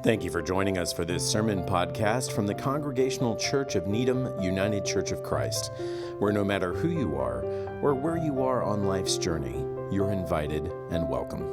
Thank you for joining us for this sermon podcast from the Congregational Church of Needham, United Church of Christ, where no matter who you are or where you are on life's journey, you're invited and welcome.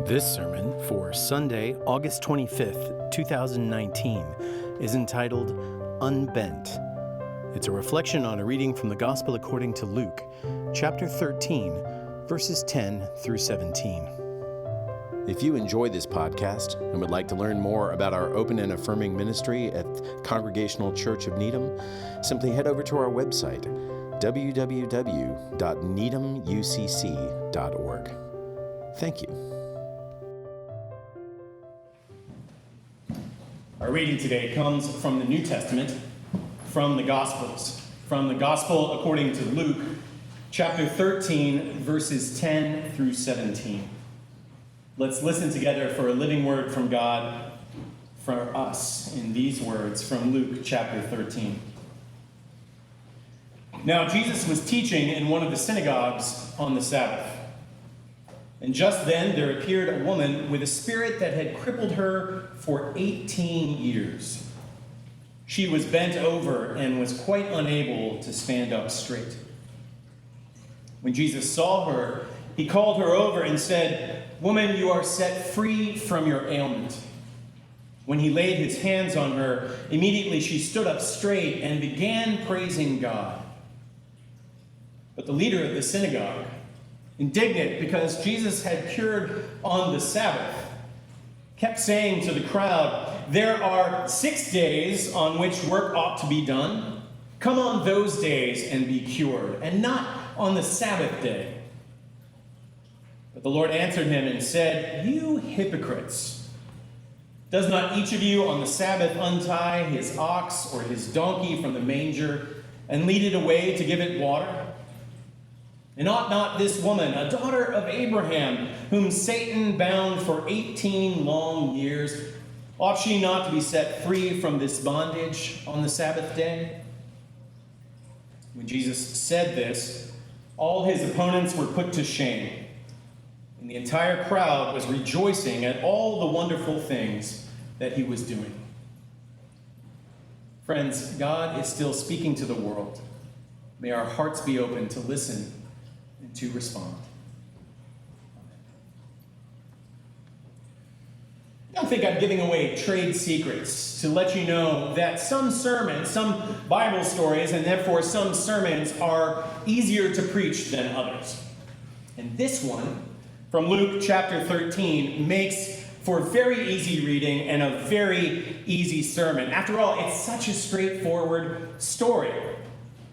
This sermon for Sunday, August 25th, 2019, is entitled Unbent. It's a reflection on a reading from the Gospel according to Luke, chapter 13, verses 10 through 17. If you enjoy this podcast and would like to learn more about our open and affirming ministry at Congregational Church of Needham, simply head over to our website, www.needhamucc.org. Thank you. Our reading today comes from the New Testament, from the Gospels, from the Gospel according to Luke, chapter 13, verses 10 through 17. Let's listen together for a living word from God for us in these words from Luke chapter 13. Now Jesus was teaching in one of the synagogues on the Sabbath. And just then there appeared a woman with a spirit that had crippled her for 18 years. She was bent over and was quite unable to stand up straight. When Jesus saw her, he called her over and said, "Woman, you are set free from your ailment." When he laid his hands on her, immediately she stood up straight and began praising God. But the leader of the synagogue, indignant because Jesus had cured on the Sabbath, kept saying to the crowd, "There are 6 days on which work ought to be done. Come on those days and be cured, and not on the Sabbath day." But the Lord answered him and said, "You hypocrites! Does not each of you on the Sabbath untie his ox or his donkey from the manger and lead it away to give it water? And ought not this woman, a daughter of Abraham, whom Satan bound for 18 long years, ought she not to be set free from this bondage on the Sabbath day?" When Jesus said this, all his opponents were put to shame, and the entire crowd was rejoicing at all the wonderful things that he was doing. Friends, God is still speaking to the world. May our hearts be open to listen and to respond. I don't think I'm giving away trade secrets to let you know that some sermons, some Bible stories, and therefore some sermons are easier to preach than others. And this one, from Luke chapter 13, makes for very easy reading and a very easy sermon. After all, it's such a straightforward story.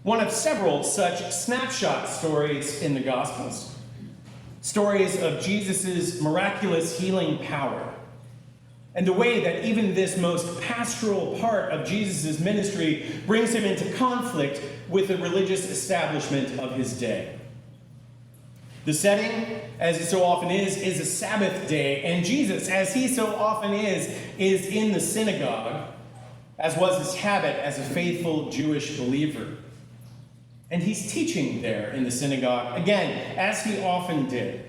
One of several such snapshot stories in the Gospels. Stories of Jesus' miraculous healing power. And the way that even this most pastoral part of Jesus' ministry brings him into conflict with the religious establishment of his day. The setting, as it so often is a Sabbath day, and Jesus, as he so often is in the synagogue, as was his habit as a faithful Jewish believer. And he's teaching there in the synagogue, again, as he often did.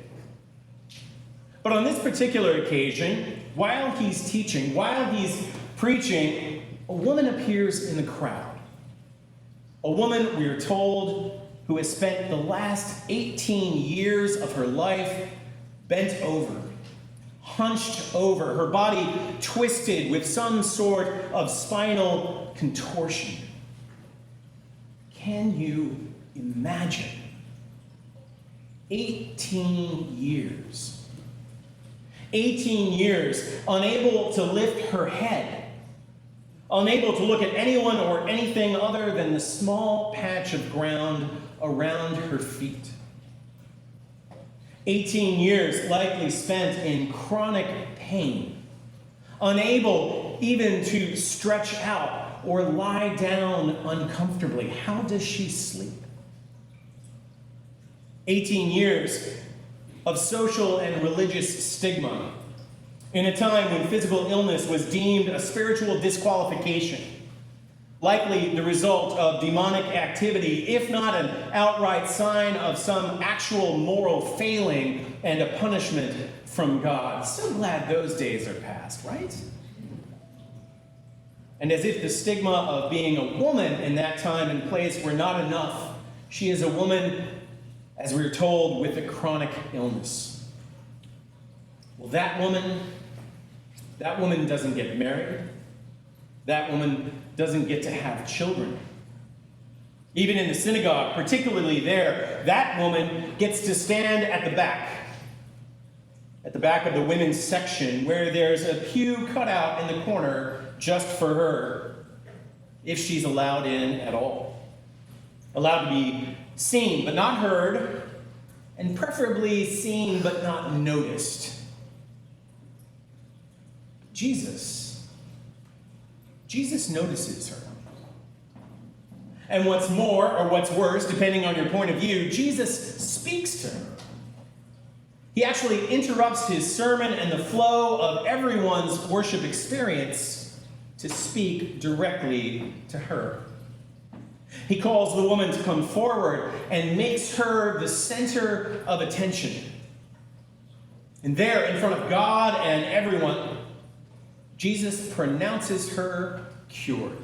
But on this particular occasion, while he's teaching, while he's preaching, a woman appears in the crowd. A woman, we are told, who has spent the last 18 years of her life bent over, hunched over, her body twisted with some sort of spinal contortion. Can you imagine? 18 years. 18 years unable to lift her head, unable to look at anyone or anything other than the small patch of ground around her feet. 18 years likely spent in chronic pain, unable even to stretch out or lie down uncomfortably. How does she sleep? 18 years of social and religious stigma in a time when physical illness was deemed a spiritual disqualification, likely the result of demonic activity, if not an outright sign of some actual moral failing and a punishment from God. So glad those days are past, right? And as if the stigma of being a woman in that time and place were not enough, she is a woman, as we are told, with a chronic illness. Well, that woman doesn't get married. That woman doesn't get to have children. Even in the synagogue, particularly there, that woman gets to stand at the back of the women's section, where there's a pew cut out in the corner just for her, if she's allowed in at all. Allowed to be seen but not heard, and preferably seen but not noticed. Jesus notices her. And what's more, or what's worse, depending on your point of view, Jesus speaks to her. He actually interrupts his sermon and the flow of everyone's worship experience to speak directly to her. He calls the woman to come forward and makes her the center of attention. And there, in front of God and everyone, Jesus pronounces her cured.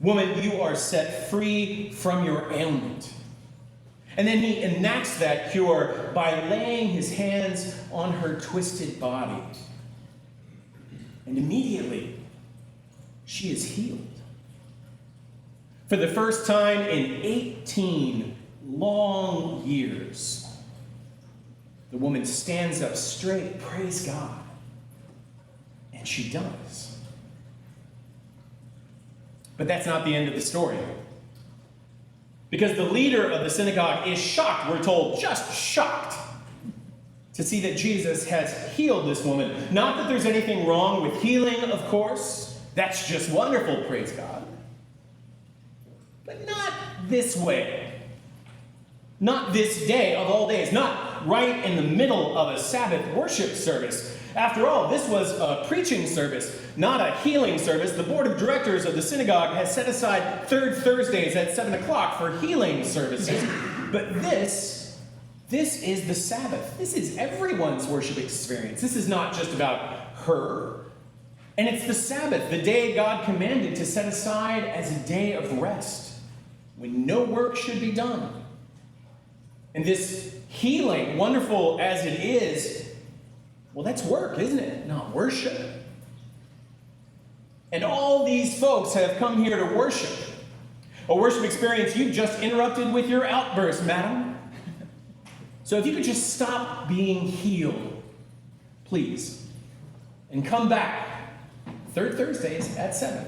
Woman, you are set free from your ailment. And then he enacts that cure by laying his hands on her twisted body. And immediately, she is healed. For the first time in 18 long years, the woman stands up straight, praise God. And she does. But that's not the end of the story. Because the leader of the synagogue is shocked, we're told, just shocked, to see that Jesus has healed this woman. Not that there's anything wrong with healing, of course. That's just wonderful, praise God. But not this way. Not this day of all days. Not right in the middle of a Sabbath worship service. After all, this was a preaching service, not a healing service. The board of directors of the synagogue has set aside third Thursdays at 7 o'clock for healing services. But this is the Sabbath. This is everyone's worship experience. This is not just about her. And it's the Sabbath, the day God commanded to set aside as a day of rest, when no work should be done. And this healing, wonderful as it is, well, that's work, isn't it? Not worship. And all these folks have come here to worship. A worship experience you've just interrupted with your outburst, madam. So if you could just stop being healed, please, and come back third Thursdays at 7.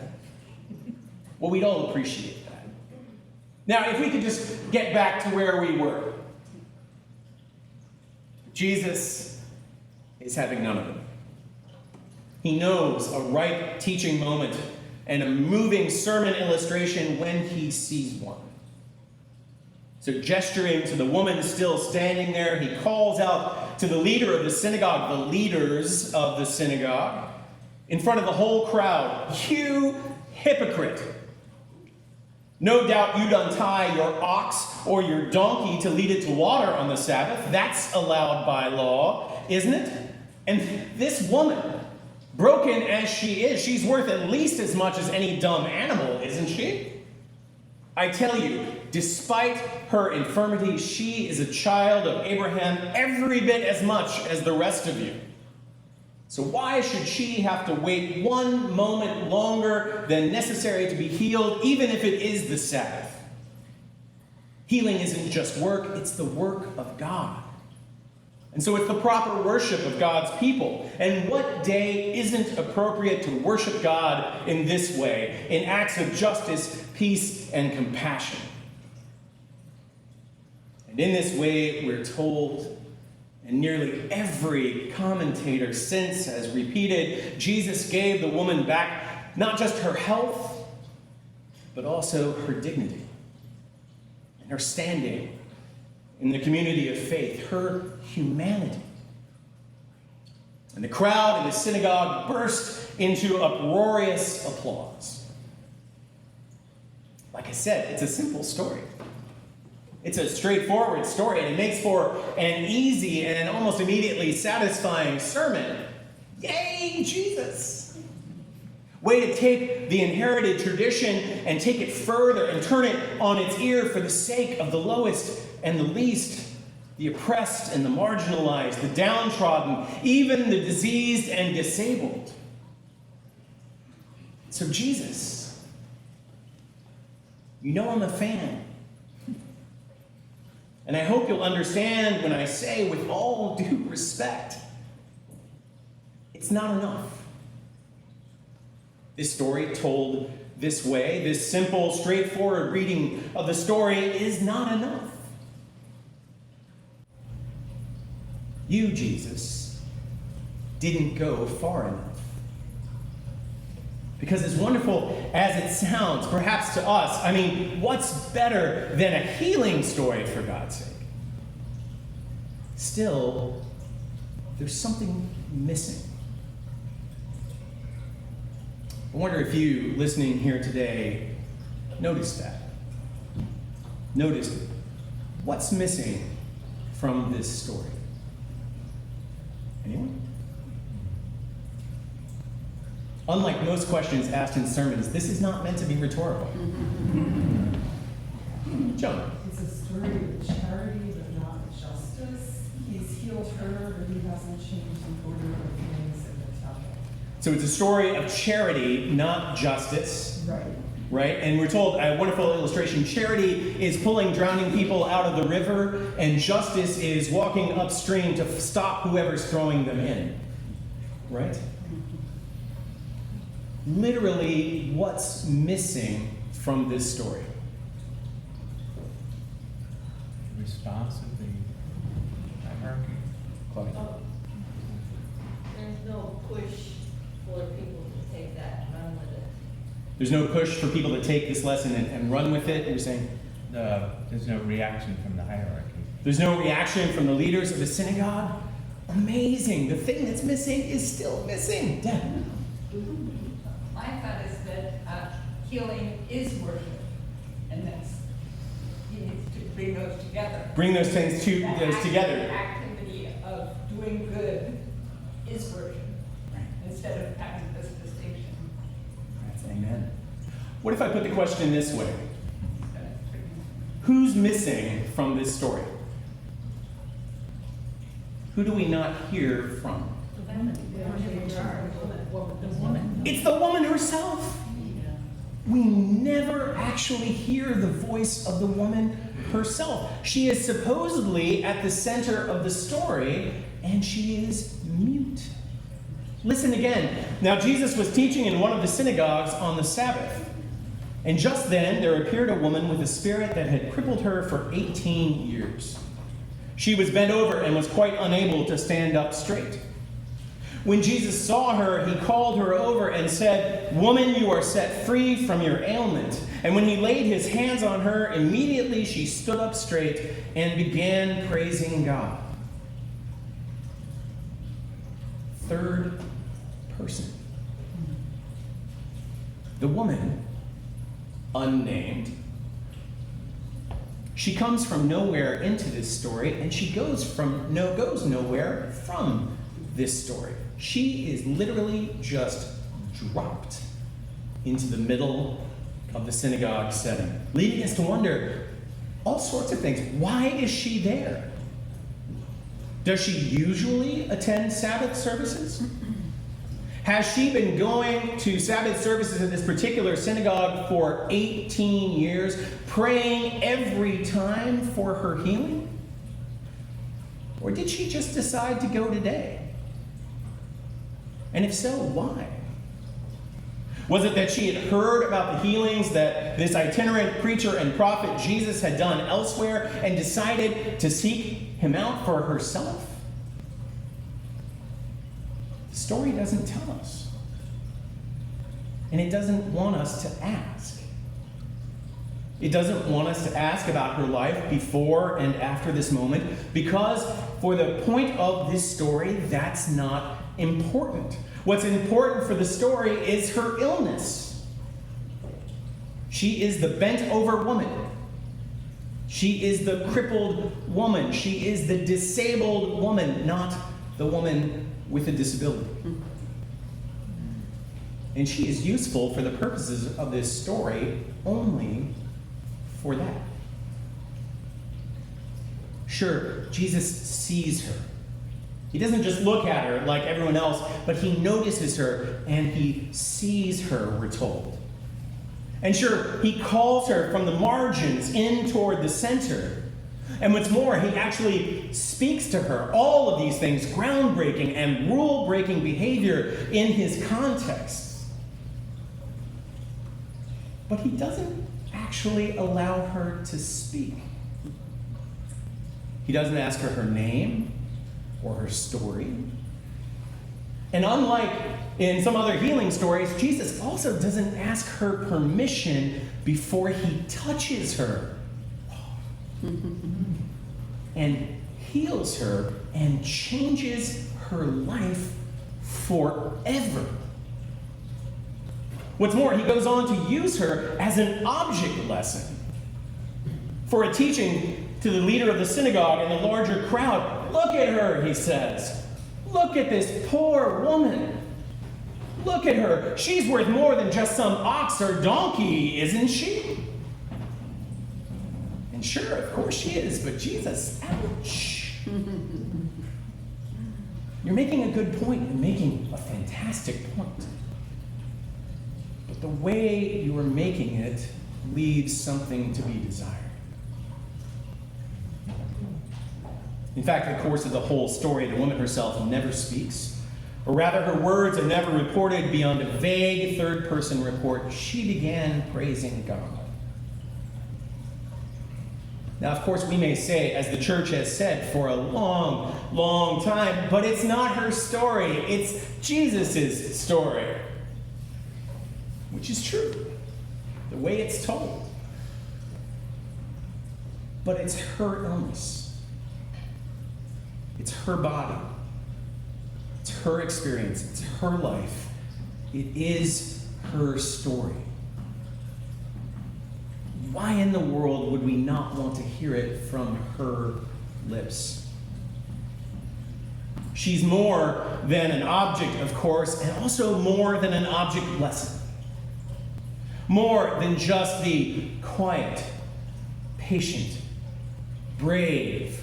Well, we'd all appreciate that. Now, if we could just get back to where we were. Jesus is having none of it. He knows a ripe teaching moment and a moving sermon illustration when he sees one. So gesturing to the woman still standing there, he calls out to the leader of the synagogue, the leaders of the synagogue, in front of the whole crowd, "You hypocrite! No doubt you'd untie your ox or your donkey to lead it to water on the Sabbath. That's allowed by law, isn't it? And this woman, broken as she is, she's worth at least as much as any dumb animal, isn't she? I tell you, despite her infirmity, she is a child of Abraham every bit as much as the rest of you. So why should she have to wait one moment longer than necessary to be healed, even if it is the Sabbath? Healing isn't just work, it's the work of God. And so it's the proper worship of God's people. And what day isn't appropriate to worship God in this way, in acts of justice, peace, and compassion? And in this way, we're told, and nearly every commentator since has repeated, Jesus gave the woman back not just her health, but also her dignity and her standing in the community of faith, her humanity. And the crowd in the synagogue burst into uproarious applause. Like I said, it's a simple story. It's a straightforward story, and it makes for an easy and almost immediately satisfying sermon. Yay, Jesus! Way to take the inherited tradition and take it further and turn it on its ear for the sake of the lowest and the least, the oppressed and the marginalized, the downtrodden, even the diseased and disabled. So Jesus, you know I'm a fan. And I hope you'll understand when I say, with all due respect, it's not enough. This story told this way, this simple, straightforward reading of the story is not enough. You, Jesus, didn't go far enough. Because as wonderful as it sounds, perhaps to us, what's better than a healing story, for God's sake? Still, there's something missing. I wonder if you, listening here today, noticed that. Noticed it. What's missing from this story? Anyone? Unlike most questions asked in sermons, this is not meant to be rhetorical. Joan. It's a story of charity, but not justice. He's healed her, but he hasn't changed the order of things in the temple. So it's a story of charity, not justice. Right. Right? And we're told, a wonderful illustration, charity is pulling drowning people out of the river, and justice is walking upstream to stop whoever's throwing them in. Right? Literally, what's missing from this story? The response of the hierarchy. Claudia? There's no push for people to take that and run with it. There's no push for people to take this lesson and run with it, you're saying? There's no reaction from the hierarchy. There's no reaction from the leaders of the synagogue? Amazing. The thing that's missing is still missing. Deb? My thought is that healing is worship, and that's he needs to bring those together. Bring those things together. The activity of doing good is worship, instead of having this distinction. That's amen. What if I put the question this way? Who's missing from this story? Who do we not hear from? The woman. It's the woman herself. We never actually hear the voice of the woman herself. She is supposedly at the center of the story, and she is mute. Listen again. Now, Jesus was teaching in one of the synagogues on the Sabbath. And just then, there appeared a woman with a spirit that had crippled her for 18 years. She was bent over and was quite unable to stand up straight. When Jesus saw her, he called her over and said, "Woman, you are set free from your ailment." And when he laid his hands on her, immediately she stood up straight and began praising God. Third person. The woman, unnamed, she comes from nowhere into this story, and she goes nowhere from this story. She is literally just dropped into the middle of the synagogue setting, leading us to wonder all sorts of things. Why is she there? Does she usually attend Sabbath services? Has she been going to Sabbath services at this particular synagogue for 18 years, praying every time for her healing? Or did she just decide to go today? And if so, why? Was it that she had heard about the healings that this itinerant preacher and prophet Jesus had done elsewhere and decided to seek him out for herself? The story doesn't tell us. And it doesn't want us to ask. It doesn't want us to ask about her life before and after this moment, because for the point of this story, that's not important. What's important for the story is her illness. She is the bent over woman. She is the crippled woman. She is the disabled woman, not the woman with a disability. And she is useful for the purposes of this story only for that. Sure, Jesus sees her. He doesn't just look at her like everyone else, but he notices her and he sees her, we're told. And sure, he calls her from the margins in toward the center. And what's more, he actually speaks to her. All of these things, groundbreaking and rule-breaking behavior in his context. But he doesn't actually allow her to speak. He doesn't ask her her name or her story. And unlike in some other healing stories, Jesus also doesn't ask her permission before he touches her and heals her and changes her life forever. What's more, he goes on to use her as an object lesson for a teaching to the leader of the synagogue and the larger crowd. Look at her, he says. Look at this poor woman. Look at her. She's worth more than just some ox or donkey, isn't she? And sure, of course she is, but Jesus, ouch. You're making a good point and making a fantastic point. But the way you are making it leaves something to be desired. In fact, in the course of the whole story, the woman herself never speaks. Or rather, her words are never reported beyond a vague third-person report. She began praising God. Now, of course, we may say, as the church has said for a long, long time, but it's not her story. It's Jesus' story. Which is true, the way it's told. But it's her illness. It's her body. It's her experience. It's her life. It is her story. Why in the world would we not want to hear it from her lips? She's more than an object, of course, and also more than an object lesson. More than just the quiet, patient, brave,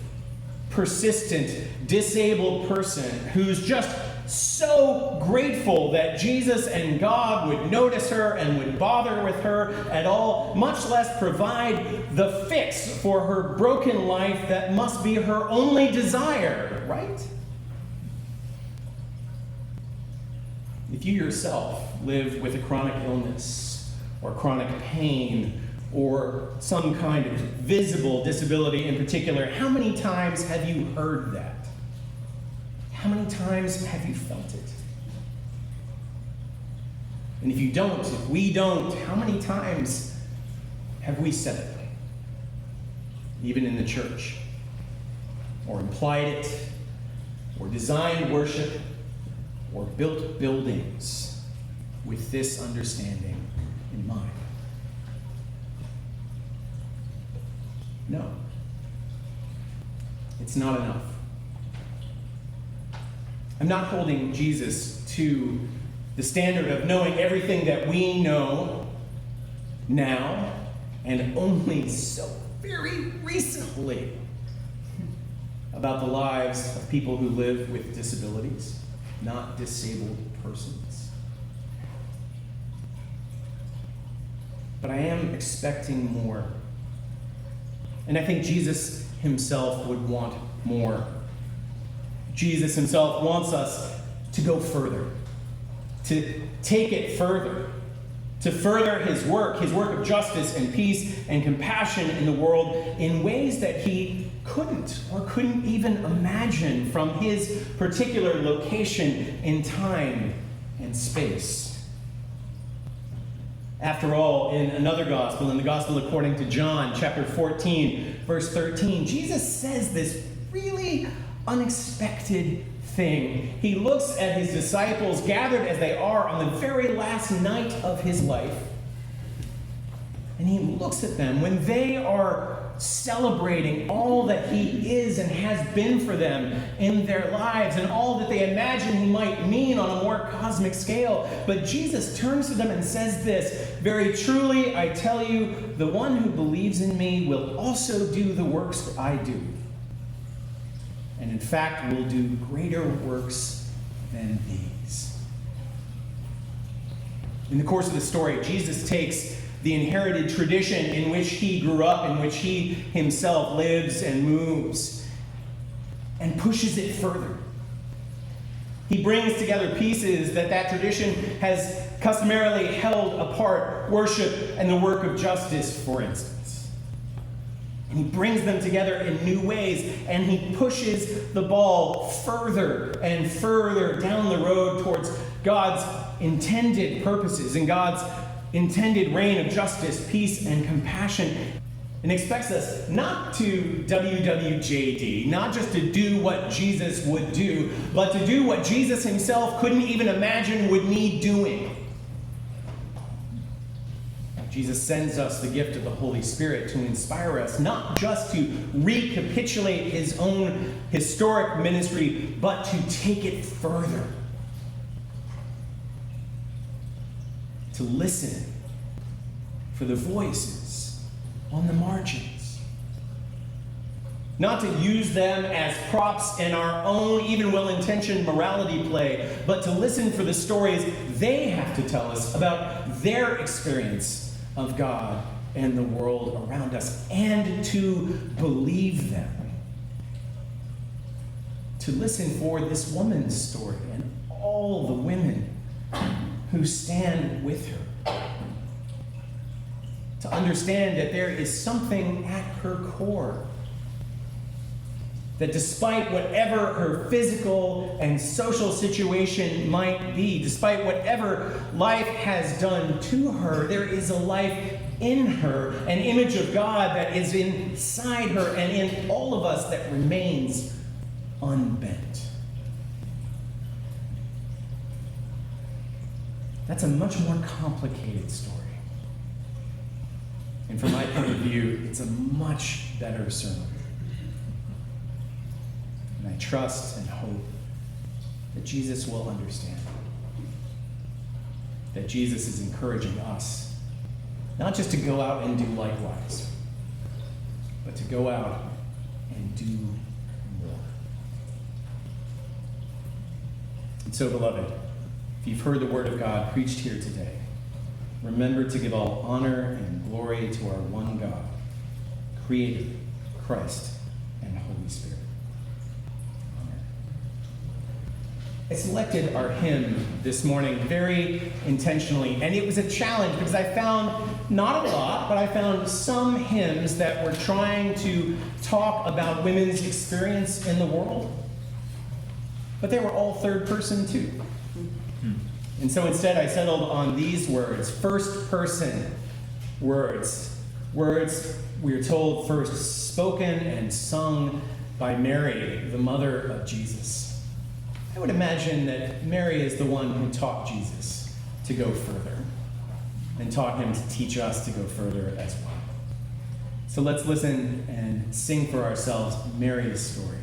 persistent, disabled person who's just so grateful that Jesus and God would notice her and would bother with her at all, much less provide the fix for her broken life that must be her only desire, right? If you yourself live with a chronic illness or chronic pain or some kind of visible disability in particular, how many times have you heard that? How many times have you felt it? And if you don't, if we don't, how many times have we said it? Even in the church, or implied it, or designed worship, or built buildings with this understanding in mind. No, it's not enough. I'm not holding Jesus to the standard of knowing everything that we know now and only so very recently about the lives of people who live with disabilities, not disabled persons. But I am expecting more. And I think Jesus himself would want more. Jesus himself wants us to go further, to take it further, to further his work of justice and peace and compassion in the world in ways that he couldn't even imagine from his particular location in time and space. After all, in another gospel, in the gospel according to John, chapter 14, verse 13, Jesus says this really unexpected thing. He looks at his disciples gathered as they are on the very last night of his life, and he looks at them when they are celebrating all that he is and has been for them in their lives and all that they imagine he might mean on a more cosmic scale. But Jesus turns to them and says this, "Very truly, I tell you, the one who believes in me will also do the works that I do. And in fact, will do greater works than these." In the course of the story, Jesus takes the inherited tradition in which he grew up, in which he himself lives and moves, and pushes it further. He brings together pieces that tradition has customarily held apart, worship and the work of justice, for instance. And he brings them together in new ways, and he pushes the ball further and further down the road towards God's intended purposes and God's intended reign of justice, peace, and compassion, and expects us not to WWJD, not just to do what Jesus would do, but to do what Jesus himself couldn't even imagine would need doing. Jesus sends us the gift of the Holy Spirit to inspire us, not just to recapitulate his own historic ministry, but to take it further. To listen for the voices on the margins. Not to use them as props in our own, even well-intentioned morality play, but to listen for the stories they have to tell us about their experience of God and the world around us, and to believe them. To listen for this woman's story and all the women who stand with her. To understand that there is something at her core. That despite whatever her physical and social situation might be, despite whatever life has done to her, there is a life in her, an image of God that is inside her and in all of us that remains unbent. That's a much more complicated story. And from my point of view, it's a much better sermon. And I trust and hope that Jesus will understand. That Jesus is encouraging us, not just to go out and do likewise, but to go out and do more. And so, beloved, if you've heard the word of God preached here today, remember to give all honor and glory to our one God, Creator, Christ, and Holy Spirit. Amen. I selected our hymn this morning very intentionally, and it was a challenge because I found not a lot, but I found some hymns that were trying to talk about women's experience in the world. But they were all third person too. And so instead I settled on these words, first person words. Words, we are told, first spoken and sung by Mary, the mother of Jesus. I would imagine that Mary is the one who taught Jesus to go further and taught him to teach us to go further as well. So let's listen and sing for ourselves Mary's story.